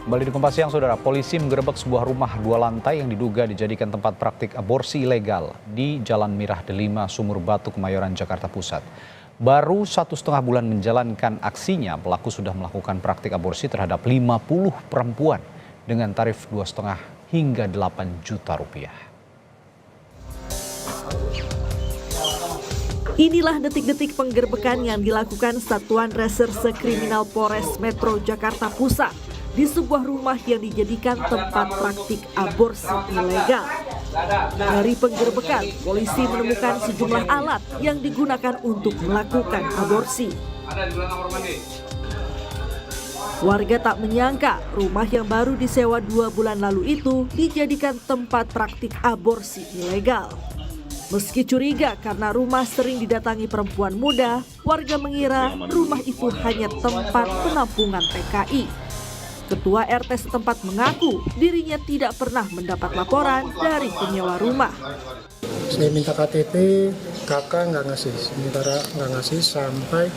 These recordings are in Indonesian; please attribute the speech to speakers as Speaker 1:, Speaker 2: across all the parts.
Speaker 1: Kembali di Kompas Siang, Saudara. Polisi menggerebek sebuah rumah 2 lantai yang diduga dijadikan tempat praktik aborsi ilegal di Jalan Mirah Delima, Sumur Batu, Kemayoran, Jakarta Pusat. Baru 1,5 bulan menjalankan aksinya, pelaku sudah melakukan praktik aborsi terhadap 50 perempuan dengan tarif 2,5 hingga 8 juta rupiah.
Speaker 2: Inilah detik-detik penggerbekan yang dilakukan Satuan Reserse Kriminal Polres Metro Jakarta Pusat di sebuah rumah yang dijadikan tempat praktik aborsi ilegal. Dari penggerbekan, polisi menemukan sejumlah alat yang digunakan untuk melakukan aborsi. Warga tak menyangka rumah yang baru disewa 2 bulan lalu itu dijadikan tempat praktik aborsi ilegal. Meski curiga karena rumah sering didatangi perempuan muda, warga mengira rumah itu hanya tempat penampungan TKI. Ketua RT setempat mengaku dirinya tidak pernah mendapat laporan dari penyewa rumah.
Speaker 3: Saya minta KTP, kakak nggak ngasih, sementara nggak ngasih sampai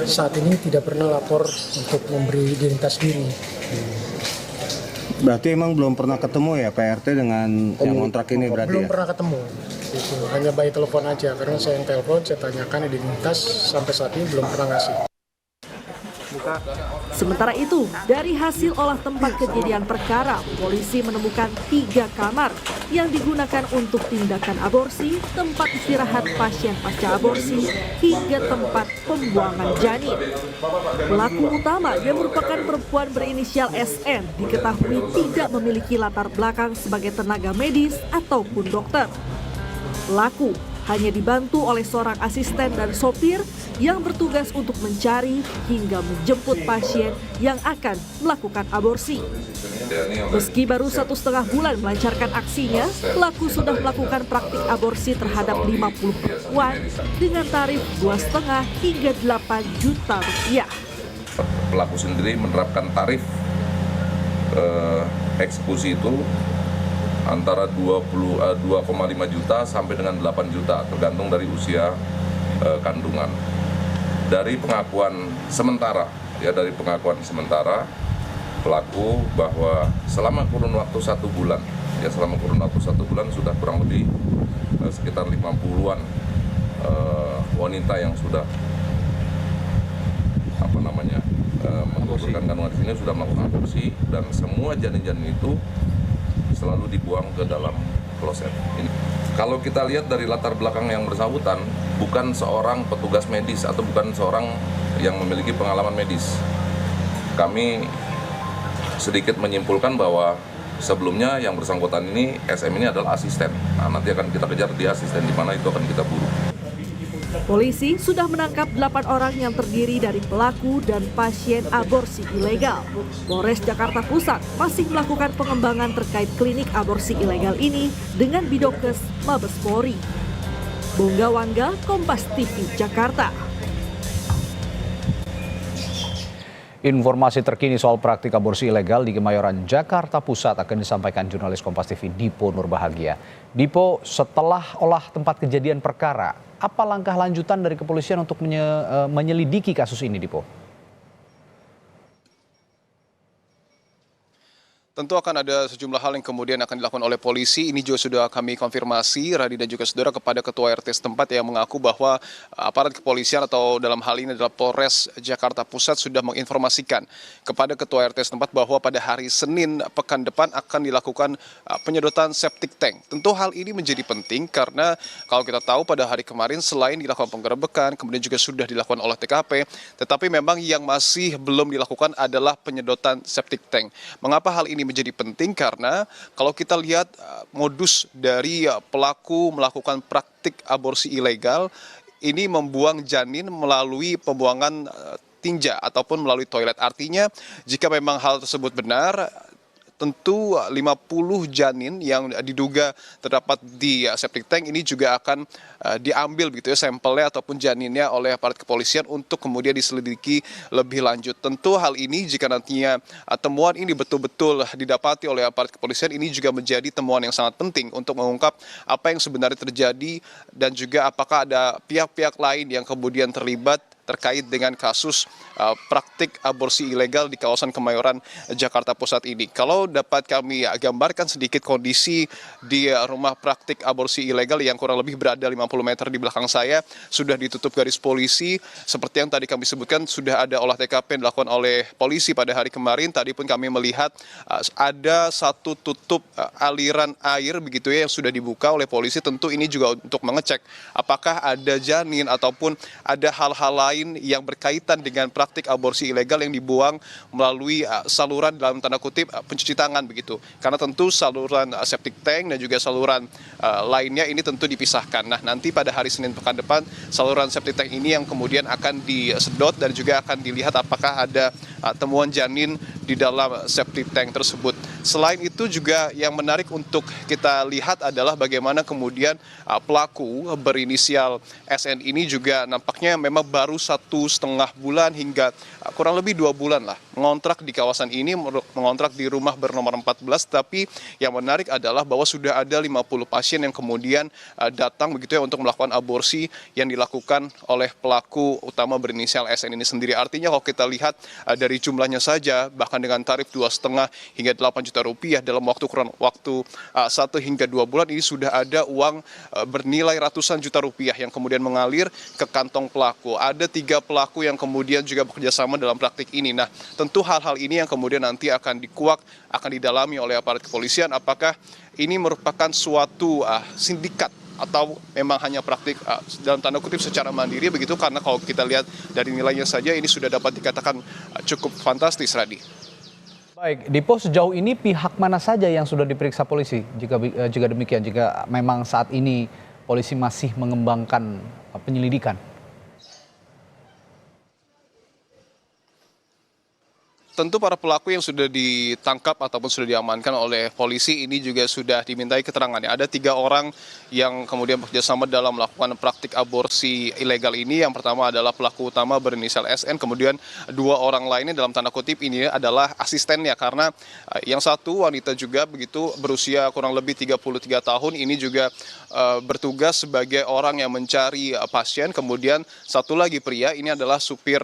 Speaker 3: saat ini tidak pernah lapor untuk memberi identitas diri.
Speaker 4: Berarti emang belum pernah ketemu ya PRT dengan yang kontrak ini berarti
Speaker 3: belum
Speaker 4: ya?
Speaker 3: pernah ketemu. Itu hanya by telepon aja, karena saya yang telepon, saya tanyakan identitas, sampai saat ini belum pernah ngasih.
Speaker 2: Sementara itu, dari hasil olah tempat kejadian perkara, polisi menemukan 3 kamar yang digunakan untuk tindakan aborsi, tempat istirahat pasien pasca aborsi, hingga tempat pembuangan janin. Pelaku utama yang merupakan perempuan berinisial SN diketahui tidak memiliki latar belakang sebagai tenaga medis ataupun dokter. Pelaku hanya dibantu oleh seorang asisten dan sopir yang bertugas untuk mencari hingga menjemput pasien yang akan melakukan aborsi. Meski baru 1,5 bulan melancarkan aksinya, pelaku sudah melakukan praktik aborsi terhadap 50 perempuan dengan tarif 2,5 hingga 8 juta rupiah.
Speaker 5: Pelaku sendiri menerapkan tarif eksekusi itu antara 2,5 juta sampai dengan 8 juta tergantung dari usia kandungan. Dari pengakuan sementara pelaku bahwa selama kurun waktu 1 bulan sudah kurang lebih sekitar 50-an wanita yang sudah menggugurkan kandungan di sini sudah melakukan aborsi, dan semua janin-janin itu selalu dibuang ke dalam kloset. Kalau kita lihat dari latar belakang yang bersangkutan, bukan seorang petugas medis atau bukan seorang yang memiliki pengalaman medis. Kami sedikit menyimpulkan bahwa sebelumnya yang bersangkutan ini, SM ini adalah asisten. Nah, nanti akan kita kejar di asisten di mana itu akan kita buru.
Speaker 2: Polisi sudah menangkap 8 orang yang terdiri dari pelaku dan pasien aborsi ilegal. Polres Jakarta Pusat masih melakukan pengembangan terkait klinik aborsi ilegal ini dengan Bidokes Mabes Polri. Bongga Wangga, Kompas TV, Jakarta.
Speaker 1: Informasi terkini soal praktik aborsi ilegal di Kemayoran, Jakarta Pusat akan disampaikan jurnalis Kompas TV Dipo Nurbahagia. Dipo, setelah olah tempat kejadian perkara, apa langkah lanjutan dari kepolisian untuk menyelidiki kasus ini, Dipo?
Speaker 6: Tentu akan ada sejumlah hal yang kemudian akan dilakukan oleh polisi. Ini juga sudah kami konfirmasi, Radi dan juga saudara, kepada Ketua RT setempat yang mengaku bahwa aparat kepolisian atau dalam hal ini adalah Polres Jakarta Pusat sudah menginformasikan kepada Ketua RT setempat bahwa pada hari Senin pekan depan akan dilakukan penyedotan septic tank. Tentu hal ini menjadi penting karena kalau kita tahu pada hari kemarin selain dilakukan penggerebekan, kemudian juga sudah dilakukan olah TKP, tetapi memang yang masih belum dilakukan adalah penyedotan septic tank. Mengapa hal ini menjadi penting? Karena kalau kita lihat modus dari pelaku melakukan praktik aborsi ilegal ini membuang janin melalui pembuangan tinja ataupun melalui toilet. Artinya jika memang hal tersebut benar, tentu 50 janin yang diduga terdapat di septic tank ini juga akan diambil begitu ya sampelnya ataupun janinnya oleh aparat kepolisian untuk kemudian diselidiki lebih lanjut. Tentu hal ini jika nantinya temuan ini betul-betul didapati oleh aparat kepolisian, ini juga menjadi temuan yang sangat penting untuk mengungkap apa yang sebenarnya terjadi dan juga apakah ada pihak-pihak lain yang kemudian terlibat terkait dengan kasus praktik aborsi ilegal di kawasan Kemayoran, Jakarta Pusat ini. Kalau dapat kami gambarkan sedikit kondisi di rumah praktik aborsi ilegal yang kurang lebih berada 50 meter di belakang saya, sudah ditutup garis polisi. Seperti yang tadi kami sebutkan, sudah ada olah TKP yang dilakukan oleh polisi pada hari kemarin. Tadi pun kami melihat ada satu tutup aliran air begitu ya yang sudah dibuka oleh polisi. Tentu ini juga untuk mengecek apakah ada janin ataupun ada hal-hal lain yang berkaitan dengan praktik aborsi ilegal yang dibuang melalui saluran dalam tanda kutip pencuci tangan begitu. Karena tentu saluran septic tank dan juga saluran lainnya ini tentu dipisahkan. Nah, nanti pada hari Senin pekan depan saluran septic tank ini yang kemudian akan disedot dan juga akan dilihat apakah ada temuan janin di dalam septic tank tersebut. Selain itu juga yang menarik untuk kita lihat adalah bagaimana kemudian pelaku berinisial SN ini juga nampaknya memang baru 1,5 bulan hingga kurang lebih 2 bulan lah mengontrak di kawasan ini, mengontrak di rumah bernomor 14. Tapi yang menarik adalah bahwa sudah ada 50 pasien yang kemudian datang begitu ya untuk melakukan aborsi yang dilakukan oleh pelaku utama berinisial SN ini sendiri. Artinya kalau kita lihat dari jumlahnya saja, bahkan dengan tarif 2,5 hingga 8 juta rupiah dalam kurun waktu 1 hingga 2 bulan, ini sudah ada uang bernilai ratusan juta rupiah yang kemudian mengalir ke kantong pelaku. Ada 3 pelaku yang kemudian juga bekerja sama dalam praktik ini. Nah, tentu hal-hal ini yang kemudian nanti akan dikuak, akan didalami oleh aparat kepolisian. Apakah ini merupakan suatu sindikat atau memang hanya praktik dalam tanda kutip secara mandiri begitu, karena kalau kita lihat dari nilainya saja ini sudah dapat dikatakan cukup fantastis, Radi.
Speaker 1: Baik, di pos sejauh ini pihak mana saja yang sudah diperiksa polisi? Jika demikian, jika memang saat ini polisi masih mengembangkan penyelidikan.
Speaker 6: Tentu para pelaku yang sudah ditangkap ataupun sudah diamankan oleh polisi ini juga sudah dimintai keterangannya. Ada 3 orang yang kemudian bekerjasama dalam melakukan praktik aborsi ilegal ini. Yang pertama adalah pelaku utama berinisial SN, kemudian 2 orang lainnya dalam tanda kutip ini adalah asistennya, karena yang satu wanita juga begitu berusia kurang lebih 33 tahun ini juga bertugas sebagai orang yang mencari pasien. Kemudian satu lagi pria ini adalah supir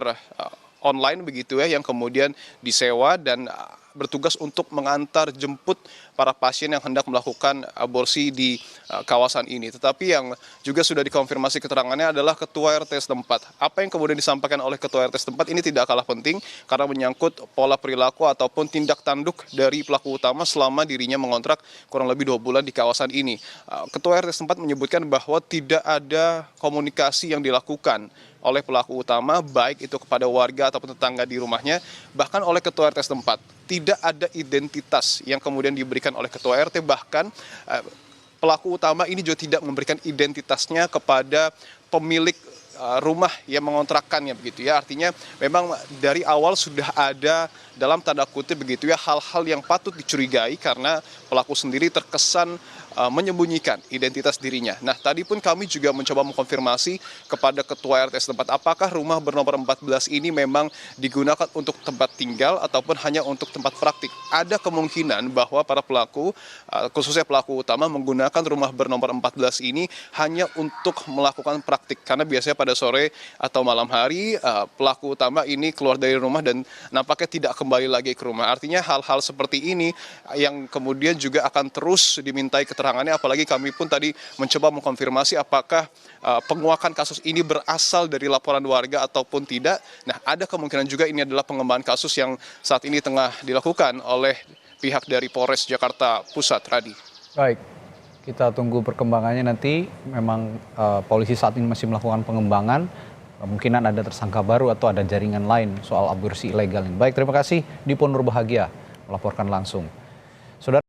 Speaker 6: online begitu ya yang kemudian disewa dan bertugas untuk mengantar jemput para pasien yang hendak melakukan aborsi di kawasan ini. Tetapi yang juga sudah dikonfirmasi keterangannya adalah ketua RT setempat. Apa yang kemudian disampaikan oleh ketua RT setempat ini tidak kalah penting karena menyangkut pola perilaku ataupun tindak tanduk dari pelaku utama selama dirinya mengontrak kurang lebih 2 bulan di kawasan ini. Ketua RT setempat menyebutkan bahwa tidak ada komunikasi yang dilakukan oleh pelaku utama, baik itu kepada warga ataupun tetangga di rumahnya, bahkan oleh ketua RT setempat. Tidak ada identitas yang kemudian diberikan oleh ketua RT, bahkan pelaku utama ini juga tidak memberikan identitasnya kepada pemilik rumah yang mengontrakkannya begitu ya. Artinya memang dari awal sudah ada dalam tanda kutip begitu ya hal-hal yang patut dicurigai karena pelaku sendiri terkesan menyembunyikan identitas dirinya. Nah, tadi pun kami juga mencoba mengkonfirmasi kepada ketua RT setempat apakah rumah bernomor 14 ini memang digunakan untuk tempat tinggal ataupun hanya untuk tempat praktik. Ada kemungkinan bahwa para pelaku, khususnya pelaku utama, menggunakan rumah bernomor 14 ini hanya untuk melakukan praktik. Karena biasanya pada sore atau malam hari pelaku utama ini keluar dari rumah dan nampaknya tidak kembali lagi ke rumah. Artinya hal-hal seperti ini yang kemudian juga akan terus dimintai keterangannya, apalagi kami pun tadi mencoba mengkonfirmasi apakah penguakan kasus ini berasal dari laporan warga ataupun tidak. Nah, ada kemungkinan juga ini adalah pengembangan kasus yang saat ini tengah dilakukan oleh pihak dari Polres Jakarta Pusat, Radi.
Speaker 1: Baik, kita tunggu perkembangannya nanti. Memang polisi saat ini masih melakukan pengembangan, kemungkinan ada tersangka baru atau ada jaringan lain soal aborsi ilegal ini. Baik, terima kasih Dipo Nurbahagia melaporkan langsung. Saudara.